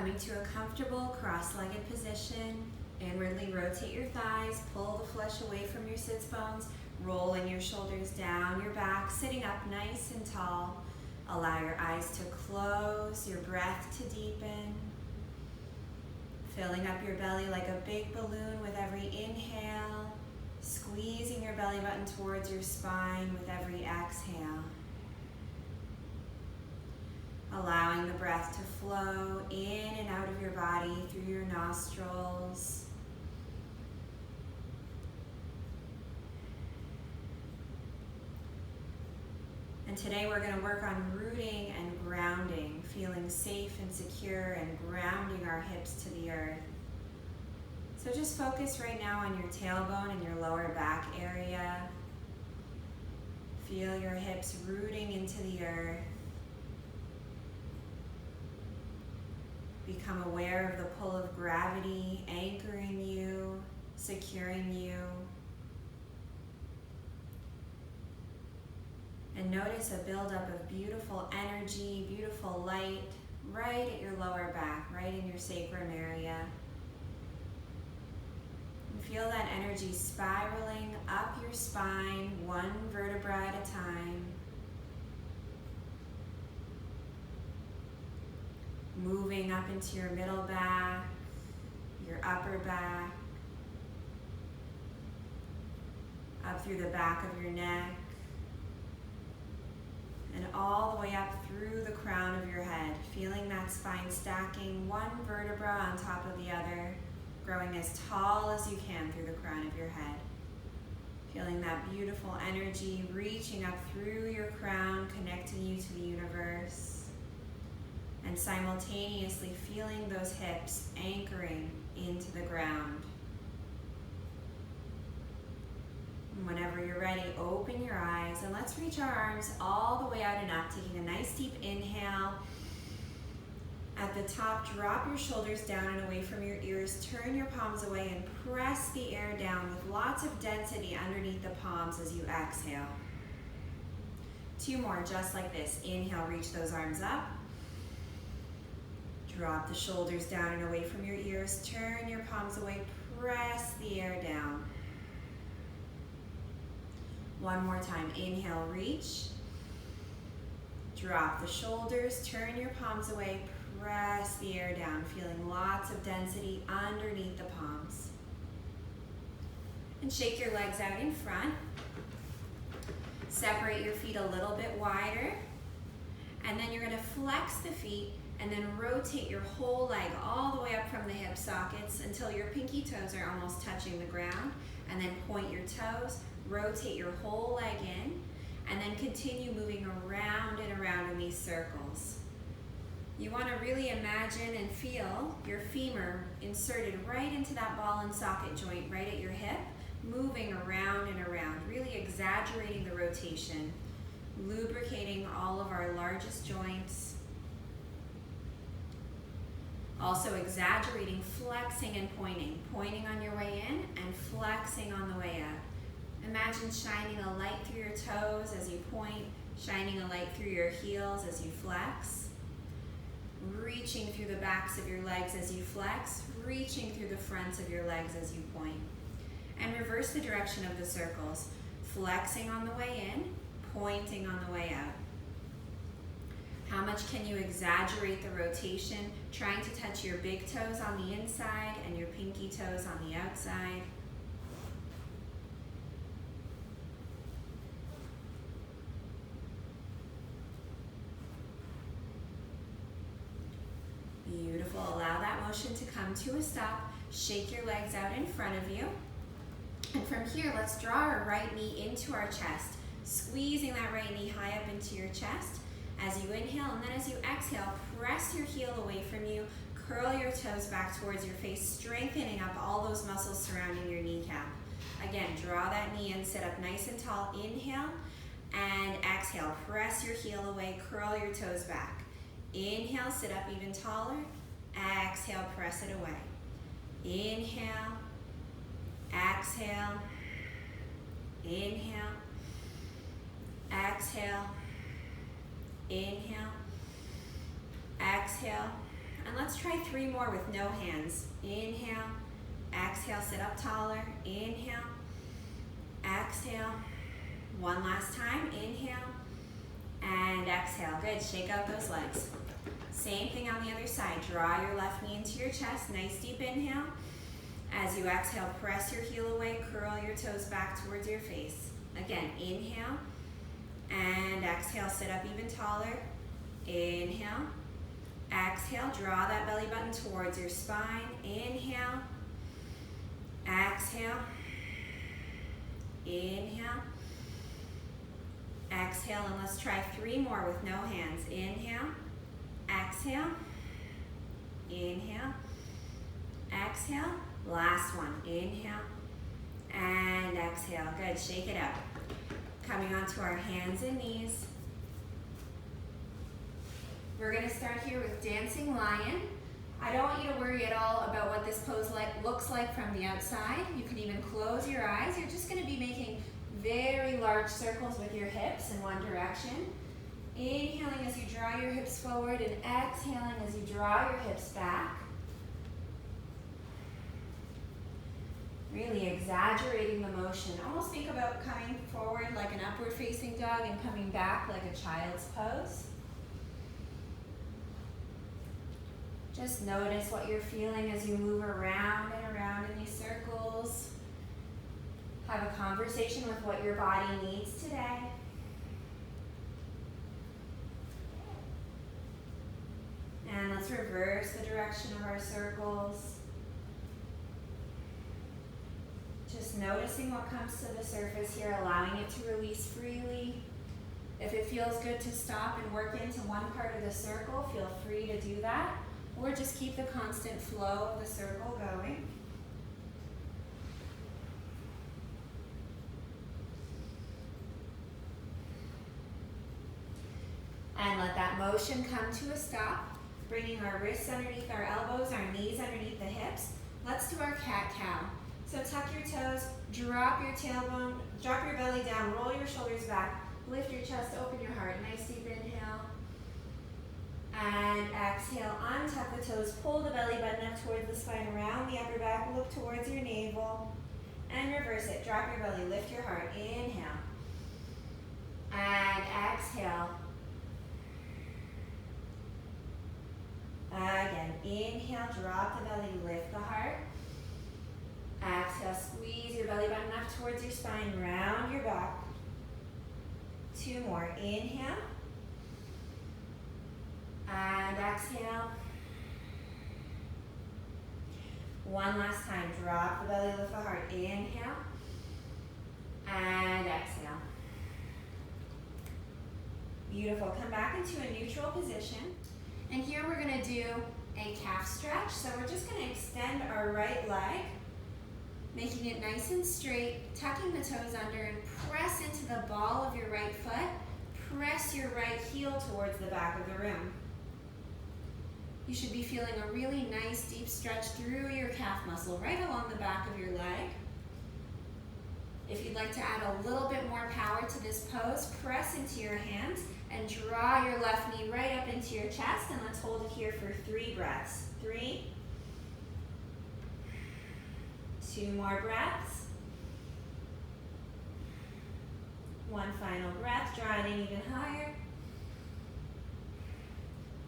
Coming to a comfortable cross-legged position, inwardly rotate your thighs, pull the flesh away from your sits bones, rolling your shoulders down your back, sitting up nice and tall. Allow your eyes to close, your breath to deepen. Filling up your belly like a big balloon with every inhale, squeezing your belly button towards your spine with every exhale. Allowing the breath to flow in and out of your body through your nostrils. And today we're going to work on rooting and grounding, feeling safe and secure and grounding our hips to the earth. So just focus right now on your tailbone and your lower back area. Feel your hips rooting into the earth. Become aware of the pull of gravity, anchoring you, securing you. And notice a buildup of beautiful energy, beautiful light, right at your lower back, right in your sacrum area. And feel that energy spiraling up your spine, one vertebra at a time. Moving up into your middle back, your upper back, up through the back of your neck, and all the way up through the crown of your head, feeling that spine stacking one vertebra on top of the other, growing as tall as you can through the crown of your head. Feeling that beautiful energy reaching up through your crown, connecting you to the universe. And simultaneously feeling those hips anchoring into the ground. And whenever you're ready, open your eyes and let's reach our arms all the way out and up, taking a nice deep inhale. At the top, drop your shoulders down and away from your ears, turn your palms away and press the air down with lots of density underneath the palms as you exhale. 2 more, just like this. Inhale, reach those arms up. Drop the shoulders down and away from your ears. Turn your palms away. Press the air down. 1 more time. Inhale, reach. Drop the shoulders. Turn your palms away. Press the air down. Feeling lots of density underneath the palms. And shake your legs out in front. Separate your feet a little bit wider. And then you're going to flex the feet and then rotate your whole leg all the way up from the hip sockets until your pinky toes are almost touching the ground. And then point your toes, rotate your whole leg in, and then continue moving around and around in these circles. You want to really imagine and feel your femur inserted right into that ball and socket joint right at your hip, moving around and around, really exaggerating the rotation, lubricating all of our largest joints. Also exaggerating, flexing and pointing. Pointing on your way in and flexing on the way up. Imagine shining a light through your toes as you point, shining a light through your heels as you flex. Reaching through the backs of your legs as you flex, reaching through the fronts of your legs as you point. And reverse the direction of the circles. Flexing on the way in, pointing on the way out. How much can you exaggerate the rotation, trying to touch your big toes on the inside and your pinky toes on the outside? Beautiful. Allow that motion to come to a stop. Shake your legs out in front of you. And from here, let's draw our right knee into our chest, squeezing that right knee high up into your chest. As you inhale, and then as you exhale, press your heel away from you, curl your toes back towards your face, strengthening up all those muscles surrounding your kneecap. Again, draw that knee in, sit up nice and tall. Inhale, and exhale. Press your heel away, curl your toes back. Inhale, sit up even taller. Exhale, press it away. Inhale, exhale, inhale, exhale, inhale, exhale. And let's try 3 more with no hands. Inhale, exhale, sit up taller. Inhale, exhale. One last time, inhale, and exhale. Good, shake out those legs. Same thing on the other side. Draw your left knee into your chest. Nice deep inhale. As you exhale, press your heel away, curl your toes back towards your face. Again, inhale, and exhale, sit up even taller. Inhale, exhale, draw that belly button towards your spine. Inhale, exhale, inhale, exhale, and let's try 3 more with no hands. Inhale, exhale, inhale, exhale. Last one, inhale, and exhale. Good, shake it out. Coming onto our hands and knees. We're gonna start here with dancing lion. I don't want you to worry at all about what this pose looks like from the outside. You can even close your eyes. You're just gonna be making very large circles with your hips in one direction. Inhaling as you draw your hips forward and exhaling as you draw your hips back. Really exaggerating the motion. Almost think about coming forward like an upward facing dog and coming back like a child's pose. Just notice what you're feeling as you move around and around in these circles. Have a conversation with what your body needs today. And let's reverse the direction of our circles. Just noticing what comes to the surface here, allowing it to release freely. If it feels good to stop and work into one part of the circle, feel free to do that. Or just keep the constant flow of the circle going. And let that motion come to a stop, bringing our wrists underneath our elbows, our knees underneath the hips. Let's do our cat-cow. So tuck your toes, drop your tailbone, drop your belly down, roll your shoulders back, lift your chest, open your heart. Nice deep inhale. And exhale, untuck the toes, pull the belly button up towards the spine, around the upper back, look towards your navel. And reverse it, drop your belly, lift your heart. Inhale. And exhale. Again, inhale, drop the belly, lift the heart. Exhale, squeeze your belly button up towards your spine, round your back. 2 more, inhale. And exhale. One last time, drop the belly, lift the heart. Inhale. And exhale. Beautiful, come back into a neutral position. And here we're gonna do a calf stretch. So we're just gonna extend our right leg, making it nice and straight, tucking the toes under and press into the ball of your right foot. Press your right heel towards the back of the room. You should be feeling a really nice deep stretch through your calf muscle, right along the back of your leg. If you'd like to add a little bit more power to this pose, press into your hands and draw your left knee right up into your chest, and let's hold it here for 3 breaths. 3. 2 more breaths. 1 final breath, draw it in even higher.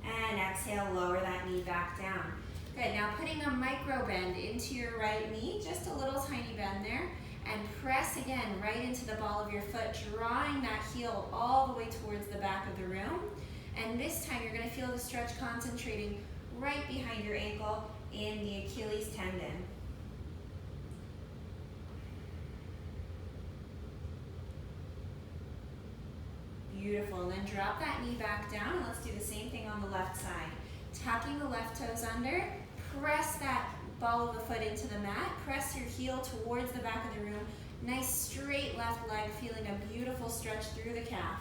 And exhale, lower that knee back down. Good, now putting a micro bend into your right knee, just a little tiny bend there, and press again right into the ball of your foot, drawing that heel all the way towards the back of the room. And this time you're gonna feel the stretch concentrating right behind your ankle in the Achilles tendon. Beautiful, and then drop that knee back down, and let's do the same thing on the left side. Tucking the left toes under, press that ball of the foot into the mat, press your heel towards the back of the room, nice straight left leg, feeling a beautiful stretch through the calf.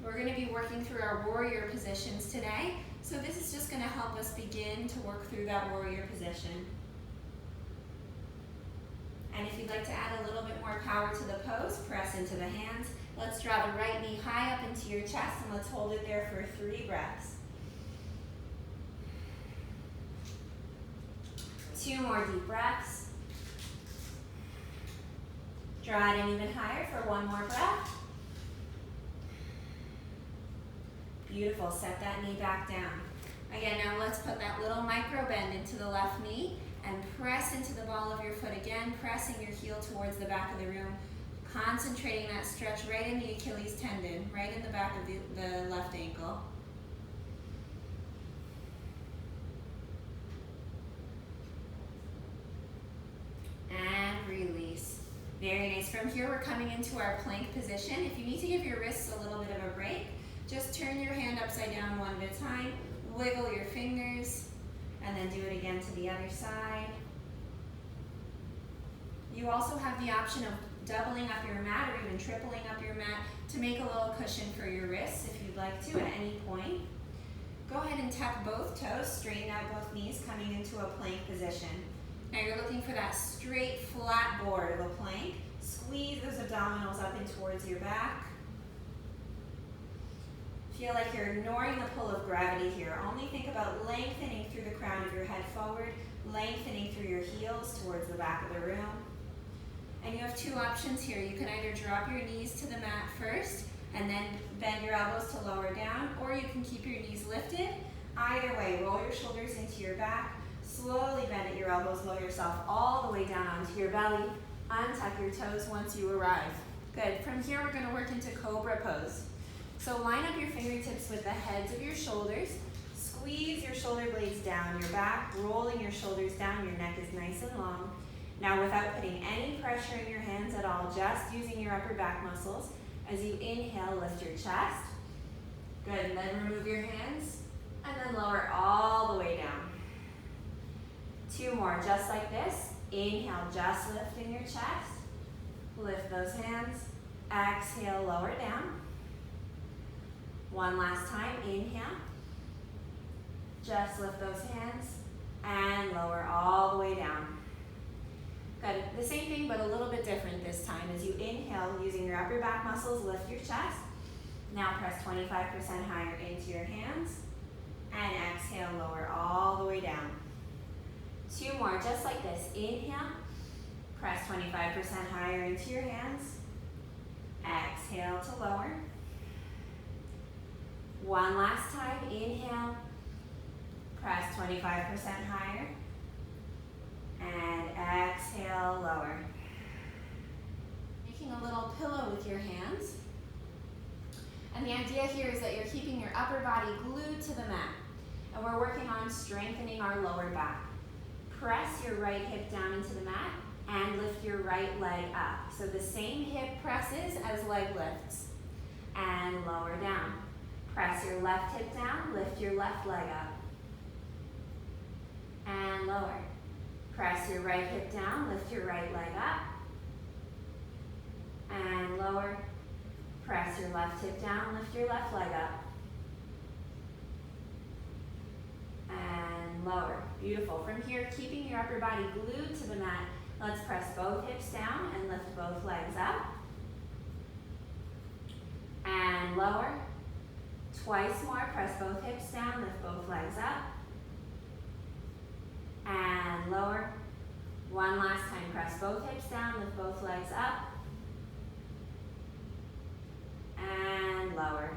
We're gonna be working through our warrior positions today, so this is just gonna help us begin to work through that warrior position. And if you'd like to add a little bit more power to the pose, press into the hands. Let's draw the right knee high up into your chest, and let's hold it there for 3 breaths. 2 more deep breaths. Draw it in even higher for 1 more breath. Beautiful, set that knee back down. Again, now let's put that little micro bend into the left knee and press into the ball of your foot again, pressing your heel towards the back of the room, concentrating that stretch right in the Achilles tendon, right in the back of the left ankle. And release. Very nice. From here, we're coming into our plank position. If you need to give your wrists a little bit of a break, just turn your hand upside down one at a time, wiggle your fingers, and then do it again to the other side. You also have the option of doubling up your mat or even tripling up your mat to make a little cushion for your wrists if you'd like to at any point. Go ahead and tuck both toes, straighten out both knees, coming into a plank position. Now you're looking for that straight, flat board of a plank. Squeeze those abdominals up and towards your back. Feel like you're ignoring the pull of gravity here. Only think about lengthening through the crown of your head forward, lengthening through your heels towards the back of the room. And you have 2 options here. You can either drop your knees to the mat first and then bend your elbows to lower down, or you can keep your knees lifted. Either way, roll your shoulders into your back, slowly bend at your elbows, lower yourself all the way down onto your belly, untuck your toes once you arrive. Good. From here, we're going to work into Cobra pose. So line up your fingertips with the heads of your shoulders. Squeeze your shoulder blades down your back, rolling your shoulders down. Your neck is nice and long. Now, without putting any pressure in your hands at all, just using your upper back muscles, as you inhale, lift your chest. Good, and then remove your hands, and then lower all the way down. 2 more, just like this. Inhale, just lifting your chest. Lift those hands. Exhale, lower down. 1 last time, inhale. Just lift those hands and lower all the way down. Good, the same thing but a little bit different this time. As you inhale, using your upper back muscles, lift your chest. Now press 25% higher into your hands and exhale, lower all the way down. 2 more, just like this. Inhale, press 25% higher into your hands. Exhale to lower. 1 last time, inhale, press 25% higher, and exhale, lower. Making a little pillow with your hands. And the idea here is that you're keeping your upper body glued to the mat. And we're working on strengthening our lower back. Press your right hip down into the mat and lift your right leg up. So the same hip presses as leg lifts. And lower down. Press your left hip down, lift your left leg up. And lower. Press your right hip down, lift your right leg up. And lower. Press your left hip down, lift your left leg up. And lower. Beautiful. From here, keeping your upper body glued to the mat, let's press both hips down and lift both legs up. And lower. Twice more, press both hips down, lift both legs up. And lower. 1 last time, press both hips down, lift both legs up. And lower.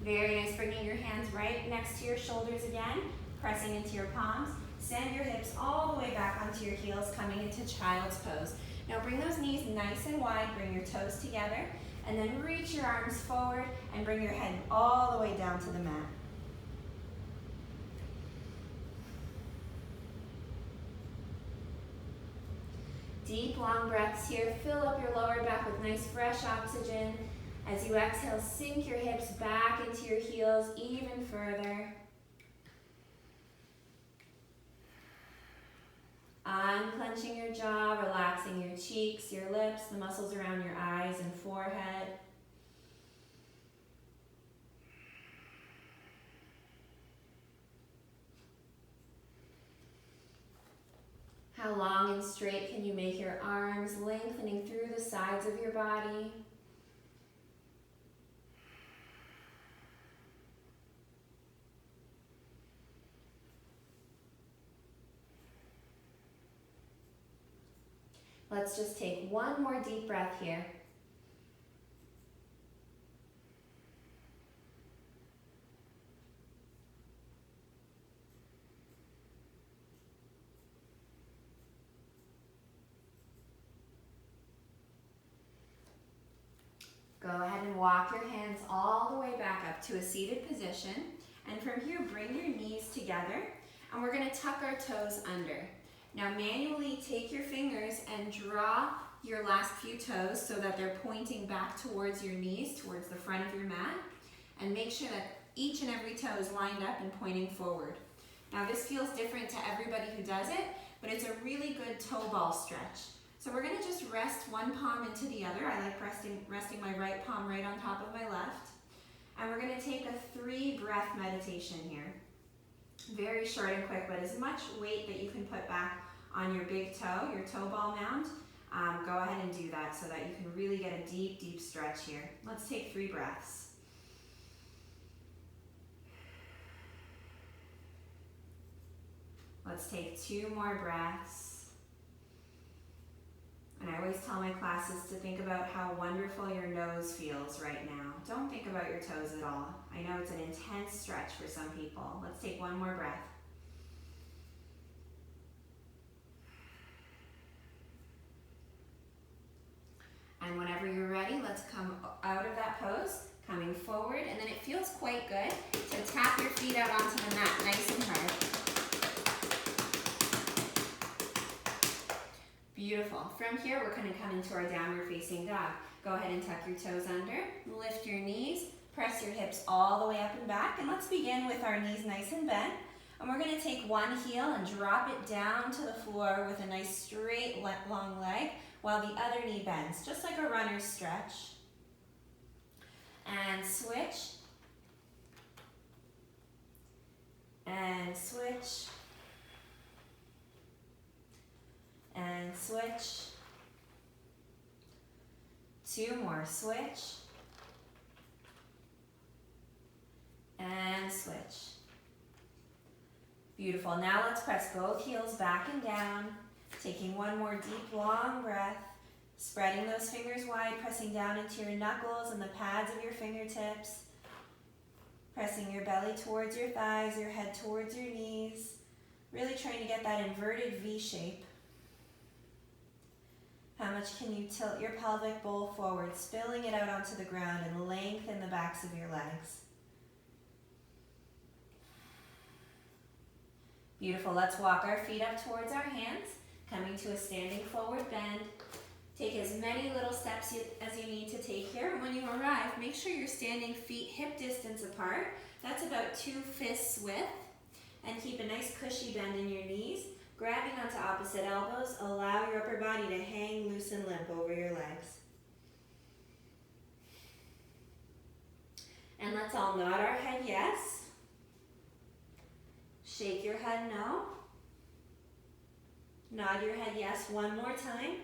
Very nice, bringing your hands right next to your shoulders again, pressing into your palms. Send your hips all the way back onto your heels, coming into child's pose. Now bring those knees nice and wide, bring your toes together, and then reach your arms forward and bring your head all the way down to the mat. Deep, long breaths here. Fill up your lower back with nice, fresh oxygen. As you exhale, sink your hips back into your heels even further. Unclenching your jaw, relaxing your cheeks, your lips, the muscles around your eyes and forehead. How long and straight can you make your arms, lengthening through the sides of your body? Let's just take one more deep breath here. Go ahead and walk your hands all the way back up to a seated position. And from here, bring your knees together. And we're gonna tuck our toes under. Now manually take your fingers and draw your last few toes so that they're pointing back towards your knees, towards the front of your mat. And make sure that each and every toe is lined up and pointing forward. Now this feels different to everybody who does it, but it's a really good toe ball stretch. So we're gonna just rest one palm into the other. I like resting my right palm right on top of my left. And we're gonna take a 3-breath meditation here. Very short and quick, but as much weight that you can put back on your big toe, your toe ball mound, go ahead and do that so that you can really get a deep, deep stretch here. Let's take 3 breaths. Let's take 2 more breaths. And I always tell my classes to think about how wonderful your nose feels right now. Don't think about your toes at all. I know it's an intense stretch for some people. Let's take 1 more breath. And whenever you're ready, let's come out of that pose, coming forward, and then it feels quite good to tap your feet out onto the mat nice and hard. Beautiful. From here, we're going to come into our downward facing dog. Go ahead and tuck your toes under, lift your knees, press your hips all the way up and back, and let's begin with our knees nice and bent. And we're going to take one heel and drop it down to the floor with a nice straight long leg while the other knee bends, just like a runner's stretch. And switch. And switch. And switch. 2 more, switch. And switch. Beautiful. Now let's press both heels back and down, taking 1 more deep, long breath, spreading those fingers wide, pressing down into your knuckles and the pads of your fingertips, pressing your belly towards your thighs, your head towards your knees, really trying to get that inverted V shape. How much can you tilt your pelvic bowl forward, spilling it out onto the ground and lengthen the backs of your legs. Beautiful. Let's walk our feet up towards our hands, coming to a standing forward bend. Take as many little steps as you need to take here. When you arrive, make sure you're standing feet hip distance apart. That's about 2 fists width. And keep a nice cushy bend in your knees. Grabbing onto opposite elbows, allow your upper body to hang loose and limp over your legs. And let's all nod our head yes. Shake your head no. Nod your head yes 1 more time.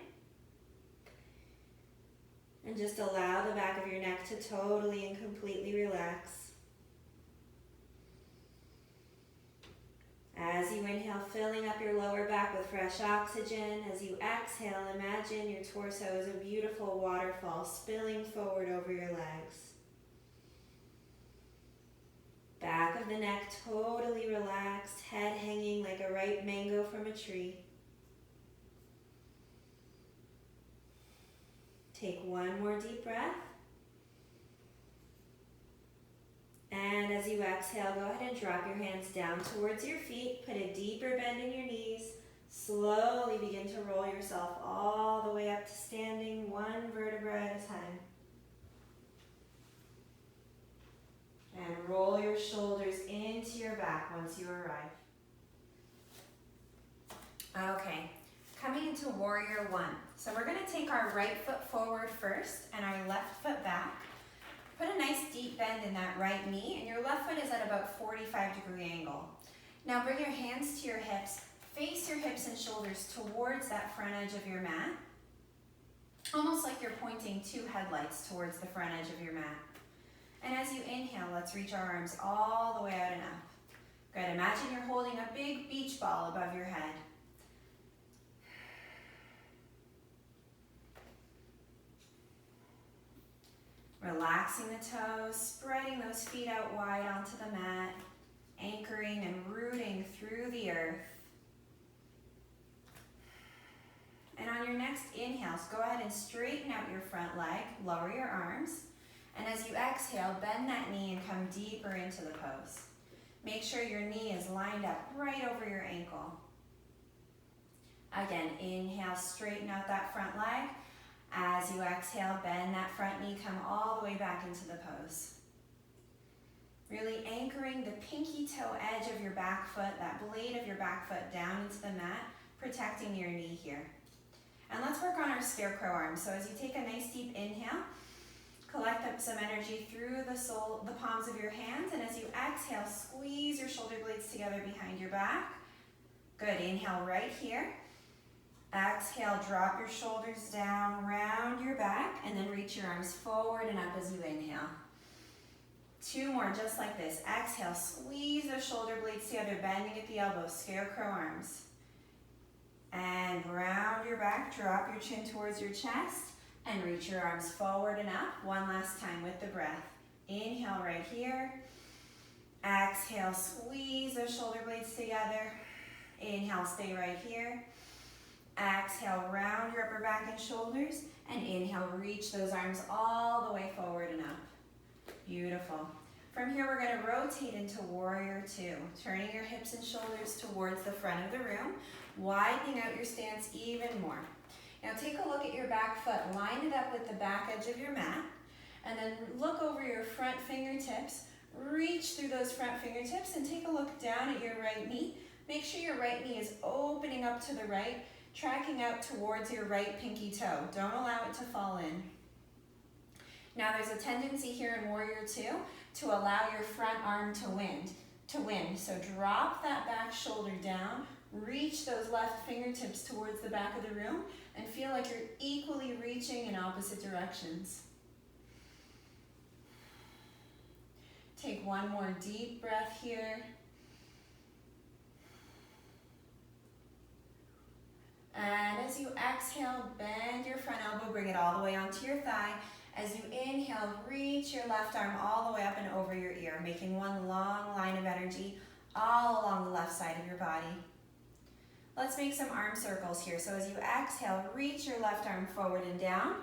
And just allow the back of your neck to totally and completely relax. As you inhale, filling up your lower back with fresh oxygen. As you exhale, imagine your torso is a beautiful waterfall spilling forward over your legs. Back of the neck totally relaxed, head hanging like a ripe mango from a tree. Take 1 more deep breath. And as you exhale, go ahead and drop your hands down towards your feet. Put a deeper bend in your knees. Slowly begin to roll yourself all the way up to standing, 1 vertebra at a time. And roll your shoulders into your back once you arrive. Okay, coming into Warrior 1. So we're going to take our right foot forward first and our left foot back. Put a nice deep bend in that right knee, and your left foot is at about 45-degree angle. Now bring your hands to your hips, face your hips and shoulders towards that front edge of your mat, almost like you're pointing 2 headlights towards the front edge of your mat. And as you inhale, let's reach our arms all the way out and up. Good, imagine you're holding a big beach ball above your head. Relaxing the toes, spreading those feet out wide onto the mat, anchoring and rooting through the earth. And on your next inhales, go ahead and straighten out your front leg, lower your arms, and as you exhale, bend that knee and come deeper into the pose. Make sure your knee is lined up right over your ankle. Again, inhale, straighten out that front leg. As you exhale, bend that front knee, come all the way back into the pose. Really anchoring the pinky toe edge of your back foot, that blade of your back foot down into the mat, protecting your knee here. And let's work on our scarecrow arms. So as you take a nice deep inhale, collect up some energy through the palms of your hands, and as you exhale, squeeze your shoulder blades together behind your back. Good, inhale right here. Exhale, drop your shoulders down, round your back, and then reach your arms forward and up as you inhale. 2 more, just like this. Exhale, squeeze those shoulder blades together, bending at the elbows, scarecrow arms. And round your back, drop your chin towards your chest, and reach your arms forward and up. One last time with the breath. Inhale right here. Exhale, squeeze those shoulder blades together. Inhale, stay right here. Exhale, round your upper back and shoulders, and inhale, reach those arms all the way forward and up. Beautiful. From here, we're going to rotate into Warrior 2, turning your hips and shoulders towards the front of the room, widening out your stance even more. Now take a look at your back foot, line it up with the back edge of your mat, and then look over your front fingertips, reach through those front fingertips, and take a look down at your right knee. Make sure your right knee is opening up to the right, tracking out towards your right pinky toe. Don't allow it to fall in. Now there's a tendency here in Warrior 2 to allow your front arm to win. So drop that back shoulder down, reach those left fingertips towards the back of the room, and feel like you're equally reaching in opposite directions. Take one more deep breath here. And as you exhale, bend your front elbow, bring it all the way onto your thigh. As you inhale, reach your left arm all the way up and over your ear, making one long line of energy all along the left side of your body. Let's make some arm circles here. So as you exhale, reach your left arm forward and down.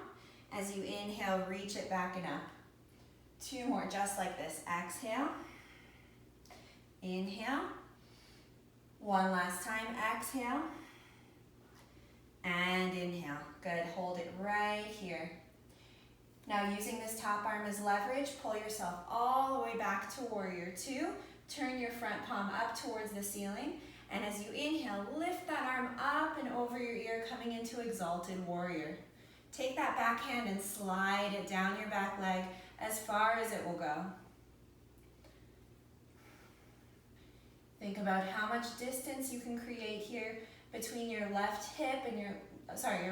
As you inhale, reach it back and up. 2 more, just like this. Exhale. Inhale. One last time. Exhale. And inhale. Good. Hold it right here. Now using this top arm as leverage, pull yourself all the way back to Warrior 2. Turn your front palm up towards the ceiling. And as you inhale, lift that arm up and over your ear, coming into Exalted Warrior. Take that back hand and slide it down your back leg as far as it will go. Think about how much distance you can create here between your left hip and your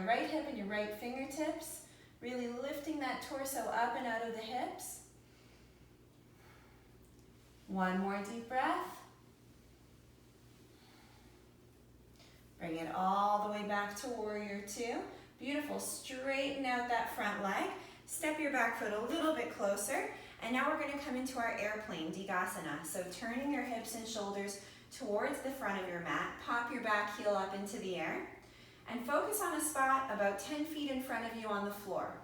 right hip and your right fingertips. Really lifting that torso up and out of the hips. One more deep breath. Bring it all the way back to Warrior 2. Beautiful. Straighten out that front leg. Step your back foot a little bit closer. And now we're going to come into our airplane, Digasana. So turning your hips and shoulders towards the front of your mat. Pop your back heel up into the air. And focus on a spot about 10 feet in front of you on the floor.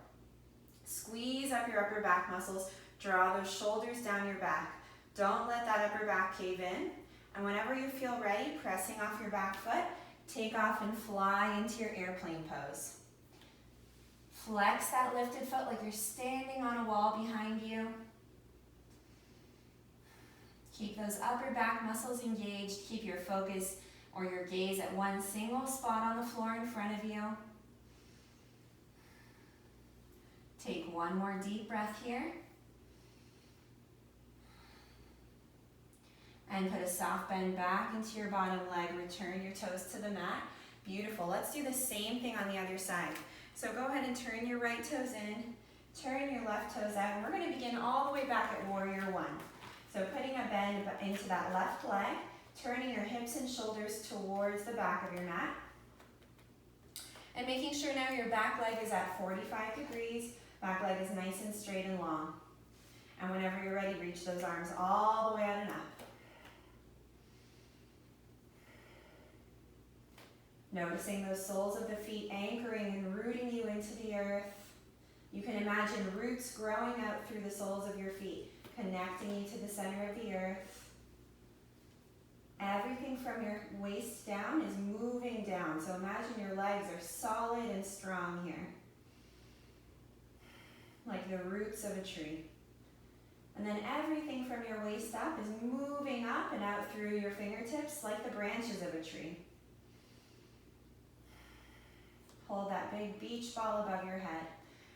Squeeze up your upper back muscles. Draw those shoulders down your back. Don't let that upper back cave in. And whenever you feel ready, pressing off your back foot, take off and fly into your airplane pose. Flex that lifted foot like you're standing on a wall behind you. Keep those upper back muscles engaged. Keep your focus or your gaze at one single spot on the floor in front of you. Take one more deep breath here. And put a soft bend back into your bottom leg. Return your toes to the mat. Beautiful. Let's do the same thing on the other side. So go ahead and turn your right toes in. Turn your left toes out. And we're going to begin all the way back at Warrior 1. So putting a bend into that left leg. Turning your hips and shoulders towards the back of your mat. And making sure now your back leg is at 45 degrees. Back leg is nice and straight and long. And whenever you're ready, reach those arms all the way out and up. Noticing those soles of the feet anchoring and rooting you into the earth. You can imagine roots growing out through the soles of your feet, connecting you to the center of the earth. Everything from your waist down is moving down. So imagine your legs are solid and strong here, like the roots of a tree. And then everything from your waist up is moving up and out through your fingertips like the branches of a tree. Hold that big beach ball above your head.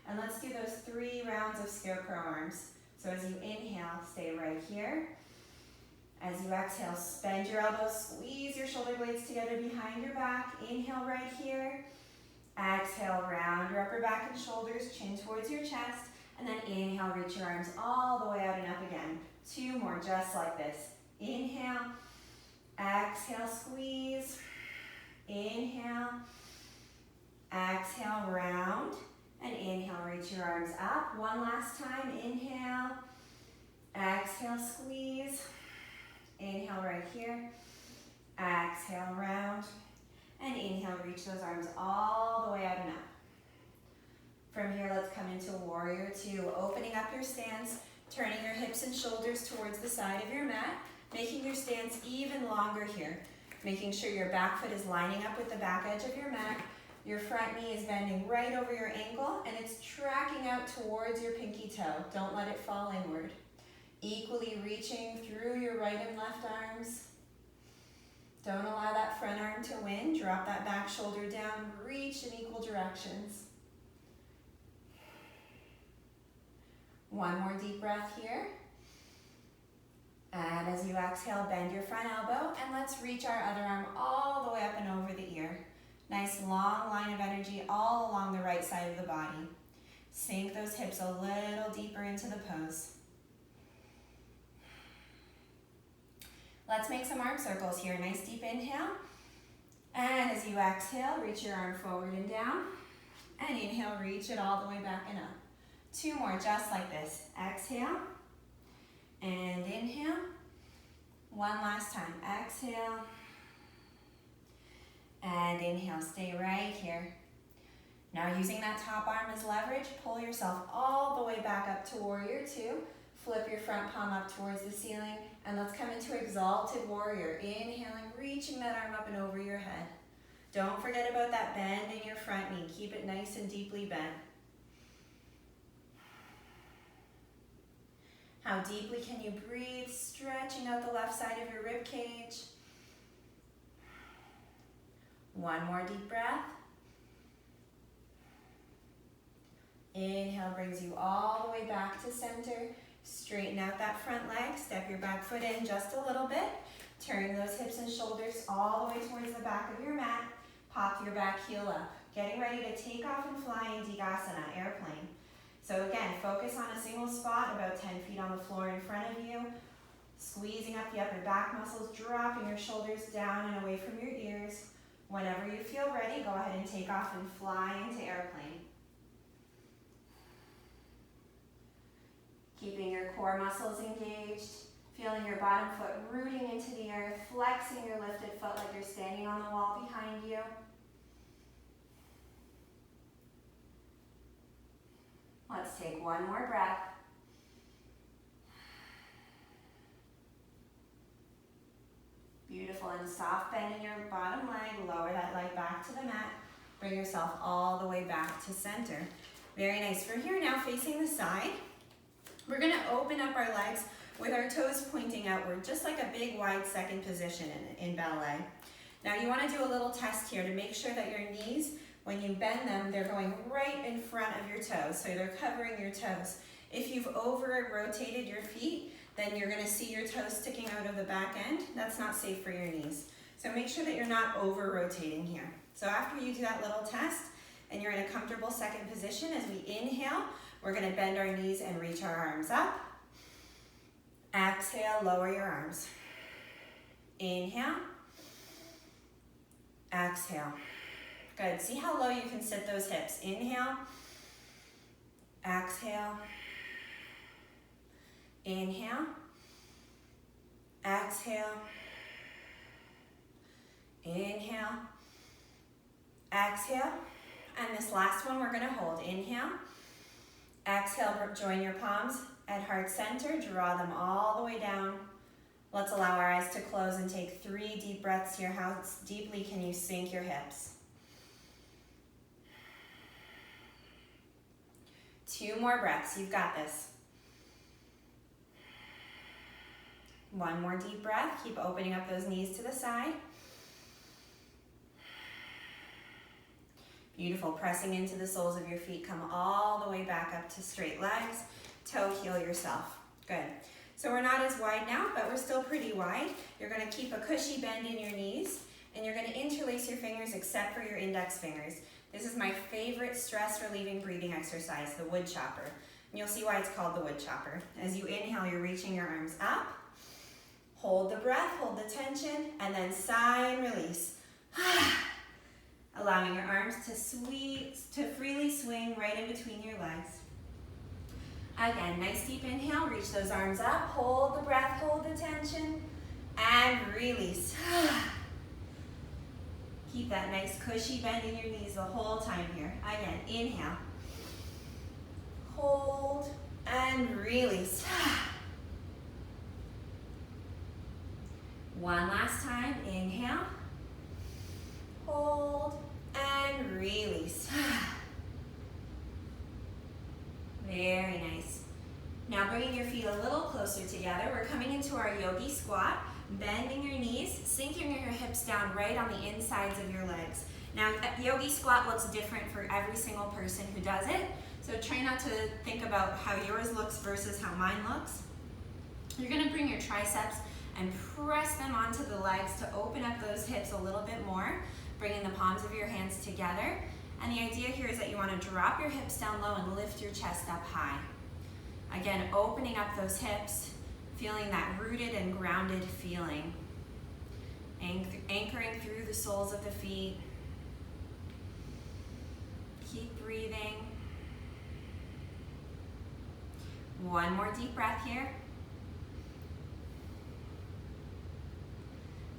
And let's do those 3 rounds of scarecrow arms. So as you inhale, stay right here. As you exhale, bend your elbows, squeeze your shoulder blades together behind your back. Inhale right here. Exhale, round your upper back and shoulders, chin towards your chest. And then inhale, reach your arms all the way out and up again. 2 more, just like this. Inhale, exhale, squeeze. Inhale, exhale, round. And inhale, reach your arms up. 1 last time, inhale, exhale, squeeze. Inhale right here, exhale, round. And inhale, reach those arms all the way out and up. From here, let's come into warrior 2, opening up your stance, turning your hips and shoulders towards the side of your mat, making your stance even longer here, making sure your back foot is lining up with the back edge of your mat, your front knee is bending right over your ankle, and it's tracking out towards your pinky toe. Don't let it fall inward. Equally reaching through your right and left arms. Don't allow that front arm to win. Drop that back shoulder down, reach in equal directions. 1 more deep breath here. And as you exhale, bend your front elbow, and let's reach our other arm all the way up and over the ear. Nice long line of energy all along the right side of the body. Sink those hips a little deeper into the pose. Let's make some arm circles here. Nice deep inhale. And as you exhale, reach your arm forward and down. And inhale, reach it all the way back and up. 2 more, just like this. Exhale. And inhale. 1 last time. Exhale. And inhale, stay right here. Now using that top arm as leverage, pull yourself all the way back up to warrior 2. Flip your front palm up towards the ceiling, and let's come into exalted warrior. Inhaling, reaching that arm up and over your head. Don't forget about that bend in your front knee. Keep it nice and deeply bent. How deeply can you breathe, stretching out the left side of your rib cage. 1 more deep breath. Inhale brings you all the way back to center. Straighten out that front leg, step your back foot in just a little bit. Turn those hips and shoulders all the way towards the back of your mat. Pop your back heel up. Getting ready to take off and fly in Digasana, airplane. So again, focus on a single spot about 10 feet on the floor in front of you. Squeezing up the upper back muscles, dropping your shoulders down and away from your ears. Whenever you feel ready, go ahead and take off and fly into airplane. Keeping your core muscles engaged, feeling your bottom foot rooting into the earth, flexing your lifted foot like you're standing on the wall behind you. Let's take 1 more breath. Beautiful, and soft bend in your bottom leg. Lower that leg back to the mat. Bring yourself all the way back to center. Very nice. From here now, facing the side, we're going to open up our legs with our toes pointing outward, just like a big wide second position in ballet. Now you want to do a little test here to make sure that your knees, when you bend them, they're going right in front of your toes, so they're covering your toes. If you've over-rotated your feet, then you're going to see your toes sticking out of the back end. That's not safe for your knees. So make sure that you're not over-rotating here. So after you do that little test, and you're in a comfortable second position, as we inhale, we're going to bend our knees and reach our arms up. Exhale, lower your arms. Inhale. Exhale. Good. See how low you can sit those hips. Inhale. Exhale. Inhale. Exhale. Inhale. Exhale. And this last one we're going to hold. Inhale. Exhale, join your palms at heart center. Draw them all the way down. Let's allow our eyes to close and take 3 deep breaths here. How deeply can you sink your hips? 2 more breaths. You've got this. 1 more deep breath. Keep opening up those knees to the side. Beautiful. Pressing into the soles of your feet. Come all the way back up to straight legs. Toe heel yourself. Good. So we're not as wide now, but we're still pretty wide. You're going to keep a cushy bend in your knees, and you're going to interlace your fingers except for your index fingers. This is my favorite stress-relieving breathing exercise, the wood chopper. And you'll see why it's called the wood chopper. As you inhale, you're reaching your arms up. Hold the breath, hold the tension, and then sigh and release. Allowing your arms to freely swing right in between your legs. Again, nice deep inhale, reach those arms up, hold the breath, hold the tension, and release. Keep that nice cushy bend in your knees the whole time here. Again, inhale, hold, and release. One last time, inhale, hold, and release. Very nice. Now bringing your feet a little closer together, we're coming into our yogi squat, bending your knees, sinking your hips down right on the insides of your legs. Now, yogi squat looks different for every single person who does it, so try not to think about how yours looks versus how mine looks. You're gonna bring your triceps and press them onto the legs to open up those hips a little bit more, bringing the palms of your hands together. And the idea here is that you want to drop your hips down low and lift your chest up high. Again, opening up those hips, feeling that rooted and grounded feeling. Anchoring through the soles of the feet. Keep breathing. 1 more deep breath here.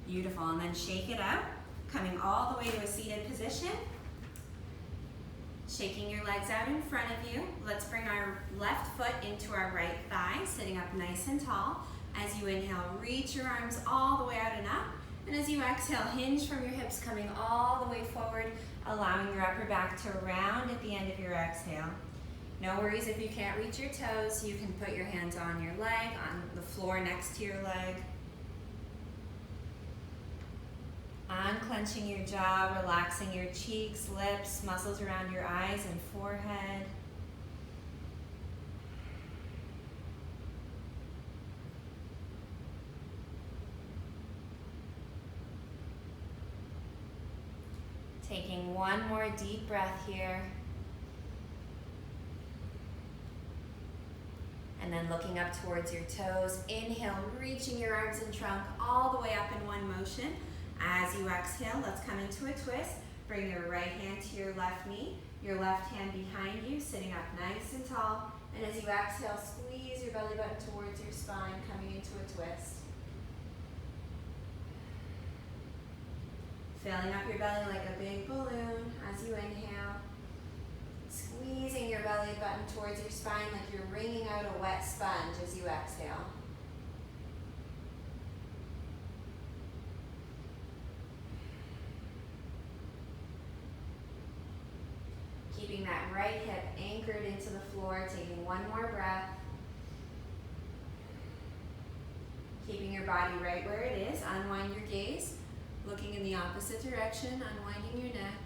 Beautiful, and then shake it out, coming all the way to a seated position. Shaking your legs out in front of you. Let's bring our left foot into our right thigh, sitting up nice and tall. As you inhale, reach your arms all the way out and up. And as you exhale, hinge from your hips, coming all the way forward, allowing your upper back to round at the end of your exhale. No worries if you can't reach your toes. You can put your hands on your leg, on the floor next to your leg. Unclenching your jaw, relaxing your cheeks, lips, muscles around your eyes and forehead. Taking 1 more deep breath here. And then looking up towards your toes. Inhale, reaching your arms and trunk all the way up in one motion. As you exhale, let's come into a twist. Bring your right hand to your left knee, your left hand behind you, sitting up nice and tall. And as you exhale, squeeze your belly button towards your spine, coming into a twist. Filling up your belly like a big balloon as you inhale. Squeezing your belly button towards your spine like you're wringing out a wet sponge as you exhale. Keeping that right hip anchored into the floor, taking 1 more breath. Keeping your body right where it is, unwind your gaze. Looking in the opposite direction, unwinding your neck.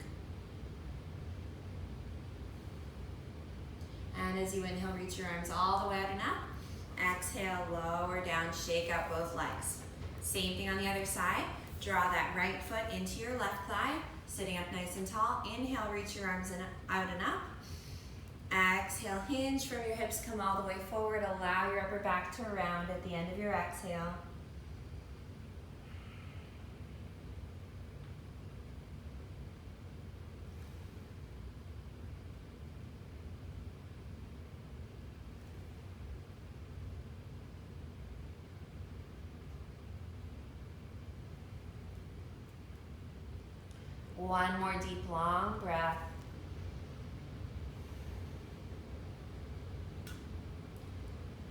And as you inhale, reach your arms all the way out and up. Exhale, lower down, shake out both legs. Same thing on the other side. Draw that right foot into your left thigh, sitting up nice and tall. Inhale, reach your arms out and up. Exhale, hinge from your hips, come all the way forward. Allow your upper back to round at the end of your exhale. One more deep, long breath.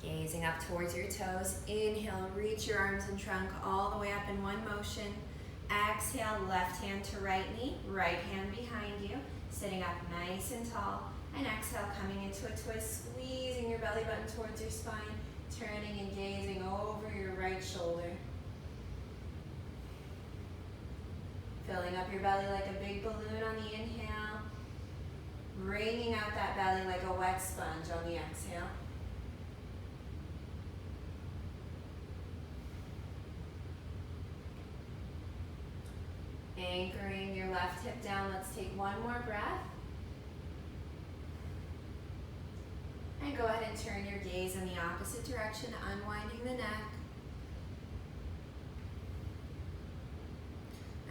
Gazing up towards your toes. Inhale, reach your arms and trunk all the way up in one motion. Exhale, left hand to right knee, right hand behind you, sitting up nice and tall. And exhale, coming into a twist, squeezing your belly button towards your spine, turning and gazing over your right shoulder. Filling up your belly like a big balloon on the inhale, wringing out that belly like a wet sponge on the exhale. Anchoring your left hip down. Let's take one more breath. And go ahead and turn your gaze in the opposite direction, unwinding the neck.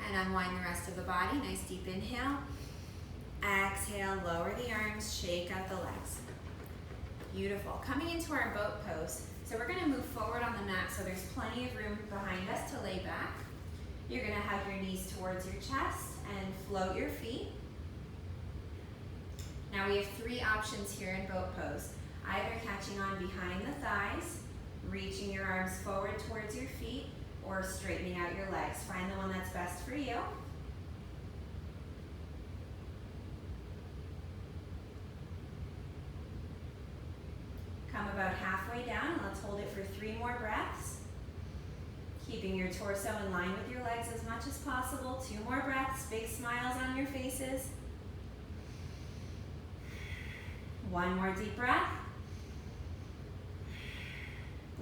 And unwind the rest of the body. Nice deep inhale. Exhale, lower the arms, shake out the legs. Beautiful. Coming into our boat pose. So we're going to move forward on the mat so there's plenty of room behind us to lay back. You're going to hug your knees towards your chest and float your feet. Now we have three options here in boat pose. Either catching on behind the thighs, reaching your arms forward towards your feet, or straightening out your legs. Find the one that's best for you. Come about halfway down and let's hold it for 3 more breaths. Keeping your torso in line with your legs as much as possible. 2 more breaths, big smiles on your faces. 1 more deep breath.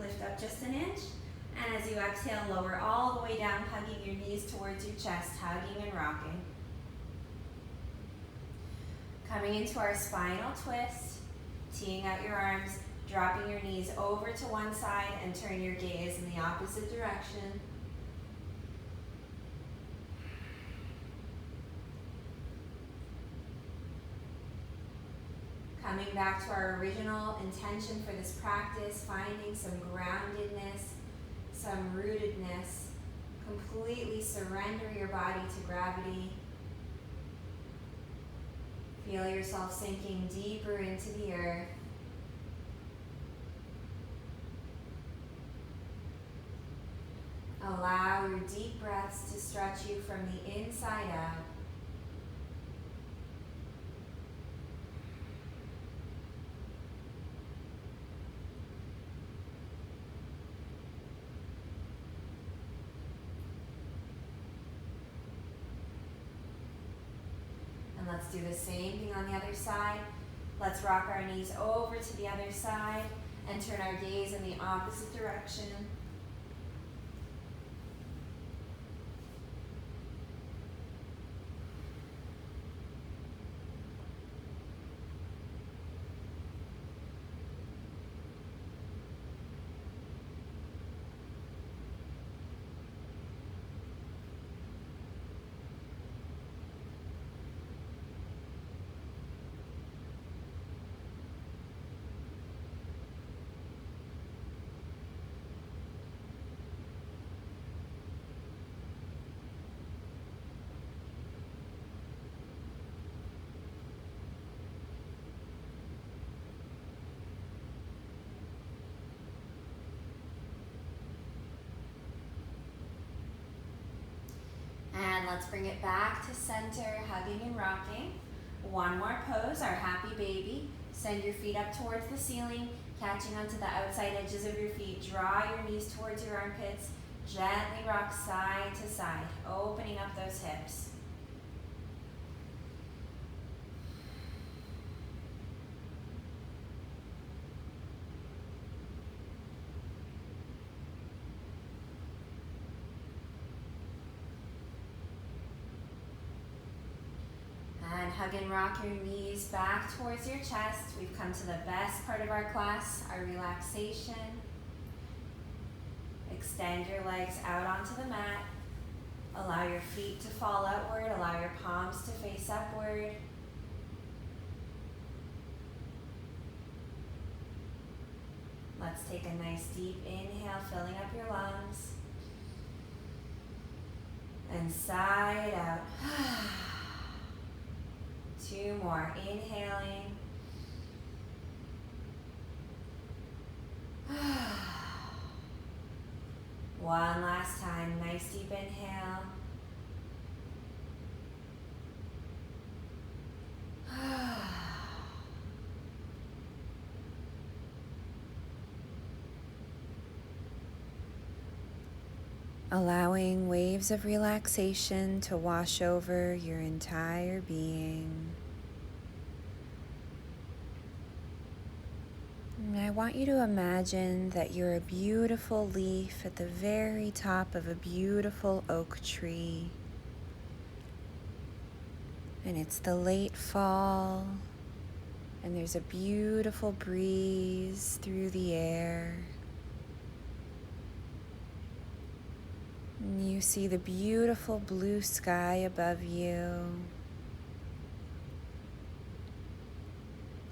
Lift up just an inch. And as you exhale, lower all the way down, hugging your knees towards your chest, hugging and rocking. Coming into our spinal twist, teeing out your arms, dropping your knees over to one side and turn your gaze in the opposite direction. Coming back to our original intention for this practice, finding some groundedness, some rootedness. Completely surrender your body to gravity. Feel yourself sinking deeper into the earth. Allow your deep breaths to stretch you from the inside out. And let's do the same thing on the other side. Let's rock our knees over to the other side and turn our gaze in the opposite direction. And let's bring it back to center, hugging and rocking. 1 more pose, our happy baby. Send your feet up towards the ceiling, catching onto the outside edges of your feet. Draw your knees towards your armpits. Gently rock side to side, opening up those hips. And hug and rock your knees back towards your chest. We've come to the best part of our class, our relaxation. Extend your legs out onto the mat. Allow your feet to fall outward. Allow your palms to face upward. Let's take a nice deep inhale, filling up your lungs. And side out. 2 more. Inhaling. One last time. Nice deep inhale. Allowing waves of relaxation to wash over your entire being. And I want you to imagine that you're a beautiful leaf at the very top of a beautiful oak tree. And it's the late fall, and there's a beautiful breeze through the air. And you see the beautiful blue sky above you.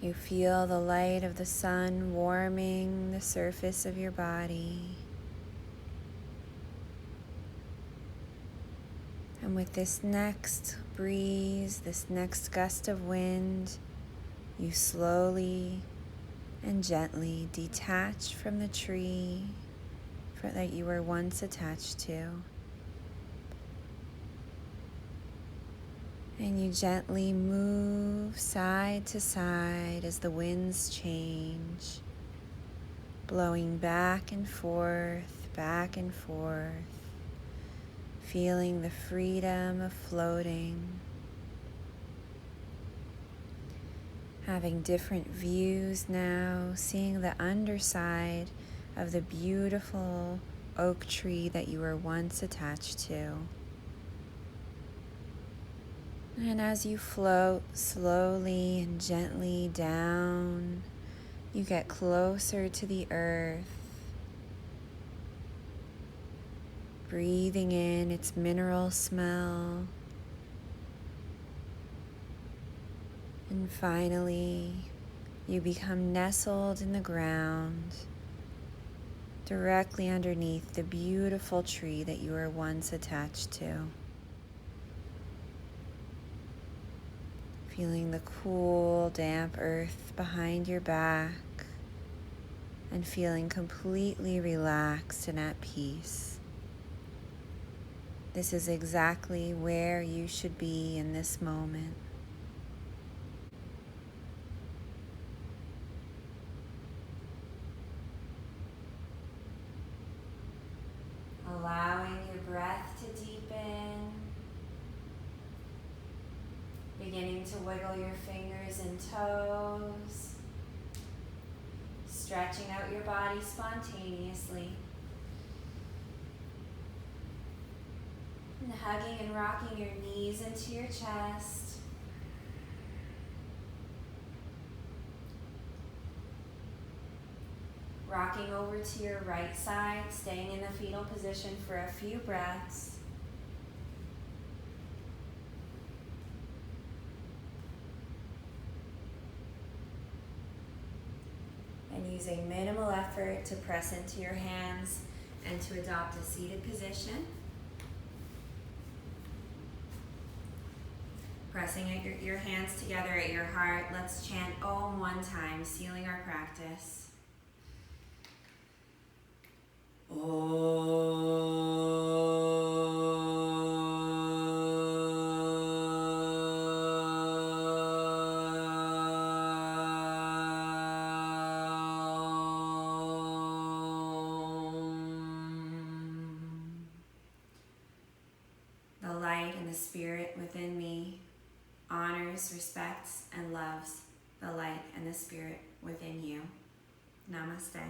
You feel the light of the sun warming the surface of your body. And with this next breeze, this next gust of wind, you slowly and gently detach from the tree that you were once attached to. And you gently move side to side as the winds change, blowing back and forth, feeling the freedom of floating, having different views now, seeing the underside of the beautiful oak tree that you were once attached to. And as you float slowly and gently down, you get closer to the earth, breathing in its mineral smell. And finally, you become nestled in the ground, directly underneath the beautiful tree that you were once attached to. Feeling the cool, damp earth behind your back and feeling completely relaxed and at peace. This is exactly where you should be in this moment. Allowing your breath to deepen, beginning to wiggle your fingers and toes, stretching out your body spontaneously, and hugging and rocking your knees into your chest. Rocking over to your right side, staying in the fetal position for a few breaths. And using minimal effort to press into your hands and to adopt a seated position. Pressing your hands together at your heart, let's chant Om one time, sealing our practice. The light and the spirit within me honors, respects, and loves the light and the spirit within you. Namaste.